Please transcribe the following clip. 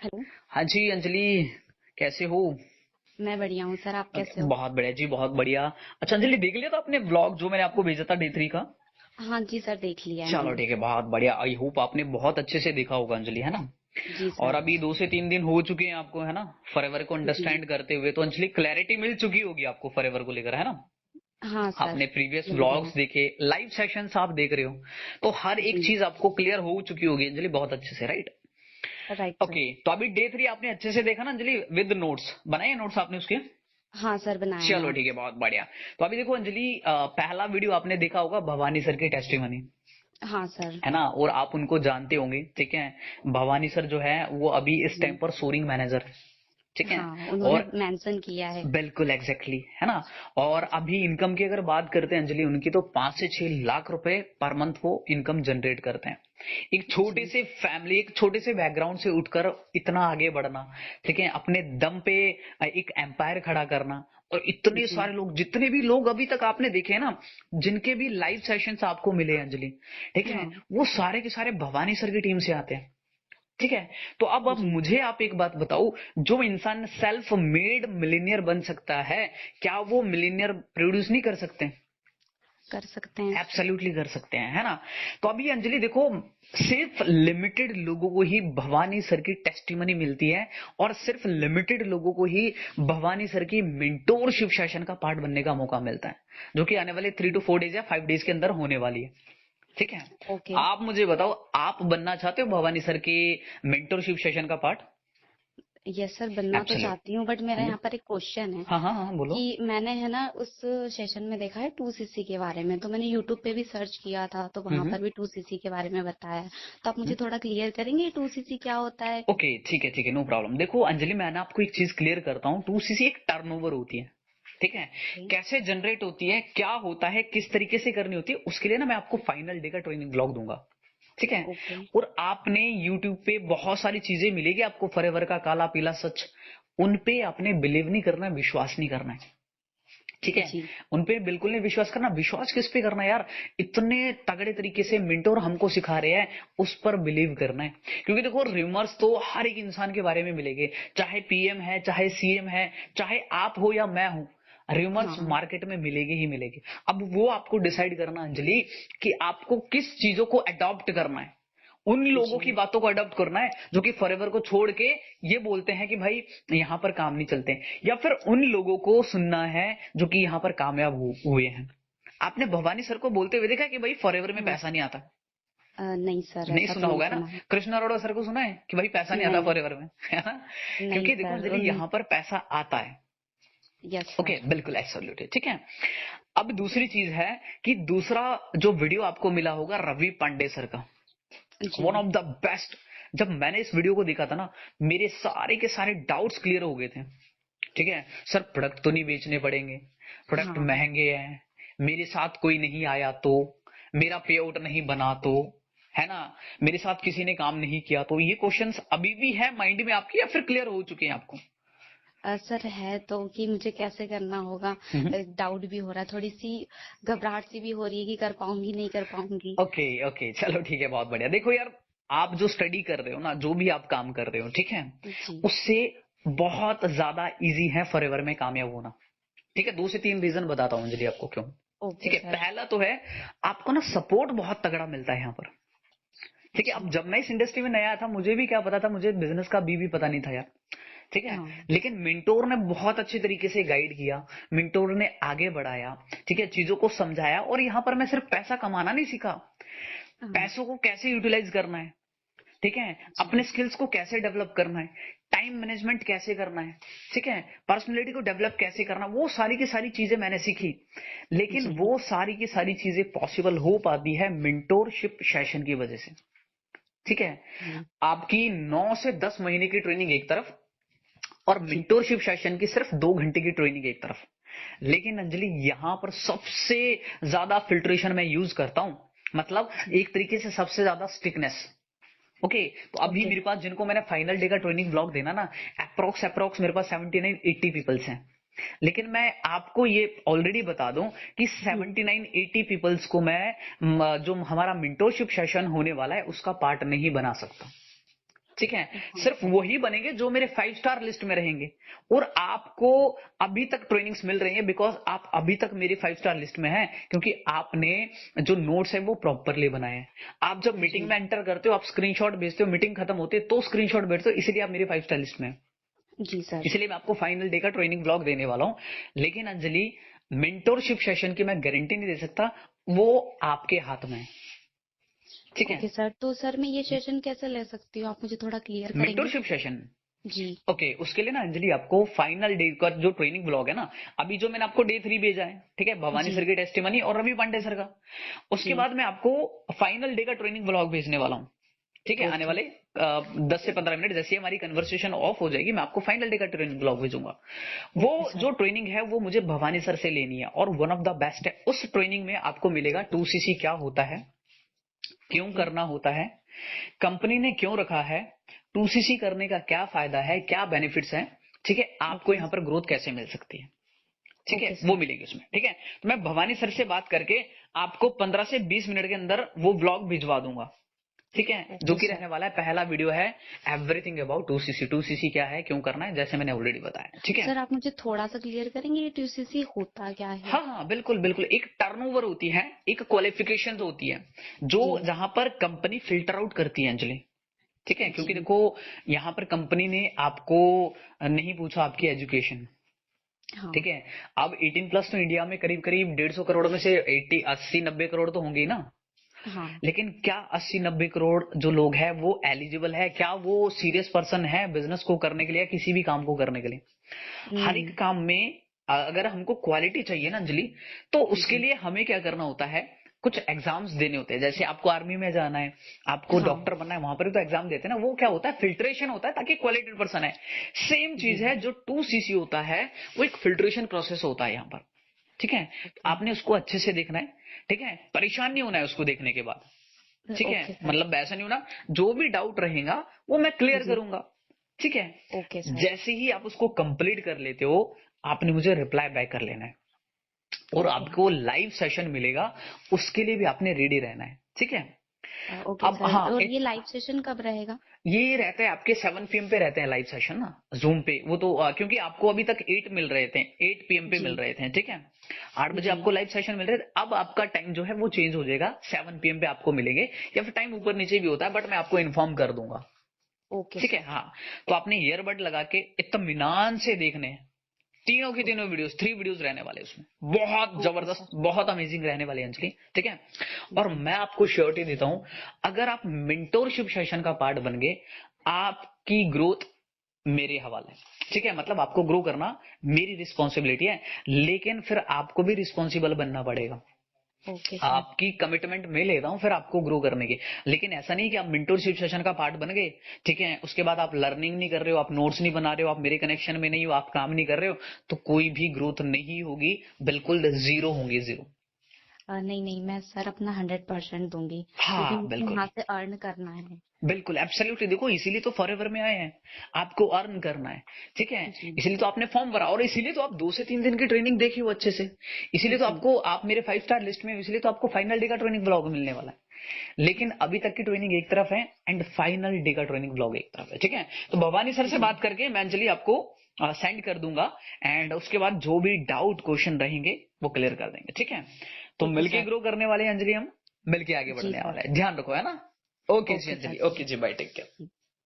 Hello. हाँ जी अंजलि, कैसे हो? मैं बढ़िया हूँ सर, आप कैसे हो? बहुत बढ़िया जी, बहुत बढ़िया। अच्छा अंजलि, देख लिया था आपने ब्लॉग जो मैंने आपको भेजा था डे 3 का? हाँ जी सर, देख लिया है चलो मैंने। ठीक है, बहुत बढ़िया। आई होप आपने बहुत अच्छे से देखा होगा अंजलि, है ना? जी और सर। अभी 2 से 3 दिन हो चुके हैं आपको, है ना, फॉरएवर को जी। अंडरस्टैंड करते हुए। तो अंजलि, क्लैरिटी मिल चुकी होगी आपको फॉरएवर को लेकर, है ना? हाँ सर, आपने प्रीवियस मिल गया है। ब्लॉग्स देखे, लाइव सेशंस आप देख रहे हो, तो हर एक जी। चीज आपको क्लियर हो चुकी होगी अंजलि, बहुत अच्छे से, राइट? Right sir. ओके, तो अभी डे 3 आपने अच्छे से देखा ना अंजलि, विद नोट्स बनाए? नोट्स आपने उसके? हाँ सर, बनाए हैं चलो ठीक है, नोट्स। बहुत बढ़िया। तो अभी देखो अंजलि, पहला वीडियो आपने देखा होगा भवानी सर की टेस्टिमनी, हाँ सर। है ना? और आप उनको जानते होंगे, ठीक है? भवानी सर जो है वो अभी इस टाइम जी। पर सोरिंग मैनेजर है, ठीक है? हाँ, उन्होंने और मेंशन किया है। बिल्कुल एग्जैक्टली exactly, है ना? और अभी इनकम की अगर बात करते हैं अंजलि, उनकी तो 5 से 6 लाख रुपए पर मंथ वो इनकम जनरेट करते हैं। एक छोटे जी। से फैमिली, एक छोटे से बैकग्राउंड से उठकर इतना आगे बढ़ना, ठीक है, अपने दम पे एक एम्पायर खड़ा करना। और इतने जी। सारे लोग, जितने भी लोग अभी तक आपने देखे हैं ना, जिनके भी लाइव सेशंस आपको मिले हैं अंजलि, ठीक है, हाँ। वो सारे के सारे भवानी सर की टीम से आते हैं, ठीक है? तो अब जी। मुझे आप एक बात बताओ, जो इंसान सेल्फ मेड मिलीनियर बन सकता है, क्या वो मिलीनियर प्रोड्यूस नहीं कर सकते? कर सकते हैं। एब्सोल्युटली कर सकते हैं, है ना? तो अभी अंजलि देखो, सिर्फ लिमिटेड लोगों को ही भवानी सर की टेस्टिमनी मिलती है, और सिर्फ लिमिटेड लोगों को ही भवानी सर की मेंटोरशिप सेशन का पार्ट बनने का मौका मिलता है, जो कि आने वाले 3 to 4 डेज या 5 डेज के अंदर होने वाली है, ठीक है? ओके। आप मुझे बताओ, आप बनना चाहते हो भवानी सर की मेंटोरशिप सेशन का पार्ट? यस सर, बनना तो एब्सोल्यूट। चाहती हूँ, बट मेरा यहाँ पर एक क्वेश्चन है हाँ हाँ हाँ, बोलो। कि मैंने है ना उस सेशन में देखा है 2cc के बारे में, तो मैंने यूट्यूब पे भी सर्च किया था, तो वहां हम्म पर भी 2cc के बारे में बताया है। तो आप हम्म। मुझे थोड़ा क्लियर करेंगे 2cc क्या होता है? ओके, ठीक है ठीक है, नो प्रॉब्लम। देखो अंजलि, मैं ना आपको एक चीज क्लियर करता हूँ। 2cc एक टर्नओवर होती है, ठीक है? ओके। कैसे जनरेट होती है, क्या होता है, किस तरीके से करनी होती है, उसके लिए ना मैं आपको फाइनल डे का ट्रेनिंग ब्लॉग दूंगा, ठीक है? ओके। और आपने यूट्यूब पे बहुत सारी चीजें मिलेगी आपको, फॉरएवर का काला पीला सच, उन पे आपने बिलीव नहीं करना है, विश्वास नहीं करना है, ठीक है? जी। उन पे बिल्कुल नहीं विश्वास करना। विश्वास किस पे करना है यार? इतने तगड़े तरीके से मिंटोर हमको सिखा रहे हैं, उस पर बिलीव करना है। क्योंकि देखो, रिमर्स तो हर एक इंसान के बारे में मिलेंगे, चाहे पीएम है, चाहे सीएम है, चाहे आप हो या मैं हूं, रिमर्स हाँ। मार्केट में मिलेगी ही मिलेगी। अब वो आपको डिसाइड करना अंजलि, कि आपको किस चीजों को अडॉप्ट करना है। उन लोगों की जी। बातों को अडॉप्ट करना है जो कि फॉरएवर को छोड़ के ये बोलते हैं कि भाई यहां पर काम नहीं चलते, या फिर उन लोगों को सुनना है जो कि यहां पर कामयाब हुए हैं। आपने भवानी सर को बोलते हुए देखा कि भाई फॉरएवर में हाँ। पैसा नहीं आता? नहीं सर, नहीं ऐसा सुना तो नहीं होगा, है ना? सुना है। कृष्णा अरोड़ा सर को सुना है कि भाई पैसा नहीं आता नहीं। फॉरएवर में, है ना? नहीं क्योंकि देखो सर, अंजलि, उन। यहां पर पैसा आता है। Yes okay, sir. बिल्कुल एब्सोल्युटली, ठीक है? अब दूसरी चीज है कि दूसरा जो वीडियो आपको मिला होगा रवि पांडे सर का, जी। One of the best. जब मैंने इस वीडियो को देखा था ना, मेरे सारे के सारे डाउट्स क्लियर हो गए थे, ठीक है? सर प्रोडक्ट तो नहीं बेचने पड़ेंगे, प्रोडक्ट हाँ। महंगे हैं, मेरे साथ कोई नहीं आया तो, मेरा पे आउट नहीं बना तो, है ना, मेरे साथ किसी ने काम नहीं किया तो, ये क्वेश्चंस अभी भी है माइंड में आपके, या फिर क्लियर हो चुके हैं आपको? सर है तो, कि मुझे कैसे करना होगा। हम्म। डाउट भी हो रहा है, थोड़ी सी घबराहट सी भी हो रही है कि कर पाऊंगी नहीं कर पाऊंगी। ओके ओके, चलो ठीक है, बहुत बढ़िया। देखो यार, आप जो स्टडी कर रहे हो ना, जो भी आप काम कर रहे हो, ठीक है, जी। उससे बहुत ज्यादा इजी है फॉरएवर में कामयाब होना, ठीक है? 2 से 3 रीजन बताता हूँ अंजलि आपको क्यों। ओके ठीक है, सर। पहला तो है, आपको ना सपोर्ट बहुत तगड़ा मिलता है यहाँ पर, ठीक है? अब जी। जब मैं इस इंडस्ट्री में नया था, मुझे भी क्या पता था, मुझे बिजनेस का बी भी पता नहीं था यार, ठीक है? हाँ। लेकिन मिंटोर ने बहुत अच्छे तरीके से गाइड किया, मिंटोर ने आगे बढ़ाया, ठीक है, चीजों को समझाया। और यहाँ पर मैं सिर्फ पैसा कमाना नहीं सीखा, हाँ। पैसों को कैसे यूटिलाइज करना है, ठीक है, अपने जी। स्किल्स को कैसे डेवलप करना है, टाइम मैनेजमेंट कैसे करना है, ठीक है, पर्सनालिटी को डेवलप कैसे करना, वो सारी की सारी चीजें मैंने सीखी। लेकिन जी। वो सारी की सारी चीजें पॉसिबल हो पाती है मिंटोरशिप सेशन की वजह से, ठीक है? जी। आपकी 9 से 10 महीने की ट्रेनिंग एक तरफ, और जी। मिंटोरशिप सेशन की सिर्फ 2 घंटे की ट्रेनिंग एक तरफ। लेकिन अंजलि, यहां पर सबसे ज्यादा फिल्ट्रेशन मैं यूज करता हूं, मतलब जी। एक तरीके से सबसे ज्यादा स्टिकनेस। ओके, तो अभी ओके। मेरे पास जिनको मैंने फाइनल डे का ट्रेनिंग ब्लॉग देना ना, अप्रोक्स अप्रोक्स मेरे पास 79-80 पीपल्स हैं। लेकिन मैं आपको ये ऑलरेडी बता दूं कि हम्म। 79-80 पीपल्स को मैं जो हमारा मिंटोरशिप सेशन होने वाला है उसका पार्ट नहीं बना सकता, ठीक है, हाँ। सिर्फ वही बनेंगे जो मेरे 5 स्टार लिस्ट में रहेंगे। और आपको अभी तक ट्रेनिंग्स मिल रही है बिकॉज आप अभी तक मेरी 5 स्टार लिस्ट में हैं, क्योंकि आपने जो नोट्स है वो प्रॉपरली बनाए हैं। आप जब मीटिंग जी। में एंटर करते हो, आप स्क्रीनशॉट भेजते हो, मीटिंग खत्म होती है तो स्क्रीनशॉट भेजते हो, इसलिए आप मेरी 5 स्टार लिस्ट में हैं। जी सर। इसलिए मैं आपको फाइनल डे का ट्रेनिंग ब्लॉग देने वाला हूं। लेकिन अंजलि, मेंटोरशिप सेशन की मैं गारंटी नहीं दे सकता, वो आपके हाथ में है। ठीक है, ओके सर, तो सर मैं ये सेशन कैसे ले सकती हूँ, आप मुझे थोड़ा क्लियर करेंगे? Mentorship session. जी। ओके, उसके लिए ना अंजलि आपको फाइनल डे का जो ट्रेनिंग ब्लॉग है ना, अभी जो मैंने आपको डे 3 भेजा है, ठीक है, भवानी जी। सर की टेस्टिमनी और रवि पांडे सर का, उसके जी। बाद मैं आपको फाइनल डे का ट्रेनिंग ब्लॉग भेजने वाला हूँ। ठीक है, आने ओके। वाले 10 से 15 मिनट जैसे ही हमारी कन्वर्सेशन ऑफ हो जाएगी, मैं आपको फाइनल डे का ट्रेनिंग ब्लॉग भेजूंगा। वो ओके सर। जो ट्रेनिंग है वो मुझे भवानी सर से लेनी है और वन ऑफ द बेस्ट है। उस ट्रेनिंग में आपको मिलेगा 2cc क्या होता है, क्यों ओके। करना होता है, कंपनी ने क्यों रखा है, 2cc करने का क्या फायदा है, क्या बेनिफिट्स हैं, ठीक है, आपको ओके। यहाँ पर ग्रोथ कैसे मिल सकती है, ठीक है, ओके वो सर। मिलेगी उसमें। ठीक है, तो मैं भवानी सर से बात करके आपको 15 से 20 मिनट के अंदर वो ब्लॉग भिजवा दूंगा। ठीक है, जो ओके कि सर। रहने वाला है, पहला वीडियो है एवरीथिंग अबाउट 2cc। 2cc क्या है, क्यों करना है, जैसे मैंने ऑलरेडी बताया। ठीक है, सर आप मुझे थोड़ा सा क्लियर करेंगे ये टीसीसी होता क्या है? हाँ हाँ, बिल्कुल बिल्कुल। एक टर्नओवर होती है, एक क्वालिफिकेशन होती है, जो जी। जहां पर कंपनी फिल्टर आउट करती है अंजलि। ठीक है, क्योंकि जी। देखो, यहाँ पर कंपनी ने आपको नहीं पूछा आपकी एजुकेशन। हाँ। ठीक है, अब 18+ तो इंडिया में करीब करीब 150 करोड़ में से 80 80 90 करोड़ तो होंगे ही ना। हाँ। लेकिन क्या 80 90 करोड़ जो लोग हैं वो एलिजिबल है, क्या वो सीरियस पर्सन है बिजनेस को करने के लिए, किसी भी काम को करने के लिए? हर नहीं। एक काम में अगर हमको क्वालिटी चाहिए ना अंजलि, तो उसके जी। लिए हमें क्या करना होता है, कुछ एग्जाम्स देने होते हैं। जैसे आपको आर्मी में जाना है, आपको हाँ। डॉक्टर बनना है, वहां पर भी तो एग्जाम देते हैं ना। वो क्या होता है, फिल्ट्रेशन होता है ताकि क्वालिटेड पर्सन है। सेम जी। चीज है, जो 2cc होता है वो एक फिल्ट्रेशन प्रोसेस होता है यहाँ पर। ठीक है, तो ओके। आपने उसको अच्छे से देखना है। ठीक है, परेशान नहीं होना है उसको देखने के बाद। ठीक है, ओके सर। मतलब ऐसा नहीं होना, जो भी डाउट रहेगा वो मैं क्लियर जी। करूंगा। ठीक है, ओके सर। जैसे ही आप उसको कंप्लीट कर लेते हो, आपने मुझे रिप्लाई बैक कर लेना है और ओके। आपको लाइव सेशन मिलेगा, उसके लिए भी आपने रेडी रहना है। ठीक है, ओके अब सर, हाँ, और ये लाइव सेशन कब रहेगा? ये रहते हैं आपके 7 PM पे रहते हैं लाइव सेशन ना, जूम पे। वो तो क्योंकि आपको अभी तक 8 मिल रहे थे, 8 PM पे मिल जी। रहे थे। ठीक है, 8 बजे जी। आपको लाइव सेशन मिल रहे थे। अब आपका टाइम जो है वो चेंज हो जाएगा, 7 PM पे आपको मिलेंगे, या फिर टाइम ऊपर नीचे भी होता है, बट मैं आपको इन्फॉर्म कर दूंगा। ओके ठीक है, सर। हाँ, तो आपने ईयरबड लगा के इत्मीनान से देखने हैं। तीनों की तीनों वीडियोस, 3 वीडियोस रहने वाले उसमें, बहुत ओके जबरदस्त, सर। बहुत अमेजिंग रहने वाली है अंजलि। ठीक है, और जी। मैं आपको श्योरिटी देता हूं, अगर आप मेंटोरशिप सेशन का पार्ट बन गए, आपकी ग्रोथ मेरे हवाले है। ठीक है, मतलब आपको ग्रो करना मेरी रिस्पॉन्सिबिलिटी है, लेकिन फिर आपको भी रिस्पॉन्सिबल बनना पड़ेगा। Okay sir. आपकी कमिटमेंट मैं लेता हूं फिर आपको ग्रो करने की। लेकिन ऐसा नहीं कि आप मेंटोरशिप सेशन का पार्ट बन गए, ठीक है, उसके बाद आप लर्निंग नहीं कर रहे हो, आप नोट्स नहीं बना रहे हो, आप मेरे कनेक्शन में नहीं हो, आप काम नहीं कर रहे हो, तो कोई भी ग्रोथ नहीं होगी, बिल्कुल जीरो होंगे, जीरो। नहीं नहीं, मैं सर अपना 100% दूंगी, क्योंकि हाँ मुझे बिल्कुल, यहाँ से अर्न करना है। बिल्कुल एब्सोल्युटली। देखो, इसीलिए तो फॉरएवर में आए हैं, आपको अर्न करना है। ठीक है, जी। इसीलिए तो आपने फॉर्म भरा, और इसीलिए तो आप 2 से 3 दिन की ट्रेनिंग देखी हो अच्छे से। इसीलिए तो जी। आपको, आप मेरे 5 स्टार लिस्ट में हो, इसलिए तो आपको फाइनल डे का ट्रेनिंग ब्लॉग मिलने वाला है। लेकिन अभी तक की ट्रेनिंग एक तरफ है एंड फाइनल डे का ट्रेनिंग ब्लॉग एक तरफ है। ठीक है, तो भवानी सर से जी। बात करके मैं अंजलि आपको सेंड कर दूंगा, एंड उसके बाद जो भी डाउट क्वेश्चन रहेंगे वो क्लियर कर देंगे। ठीक है, तो ओके मिलके सर। ग्रो करने वाले हैं अंजलि, हम मिलके आगे जी बढ़ने सर। वाले हैं। ध्यान रखो, है ना। ओके जी ओके अंजलि, सर। ओके जी, बाय, टेक केयर।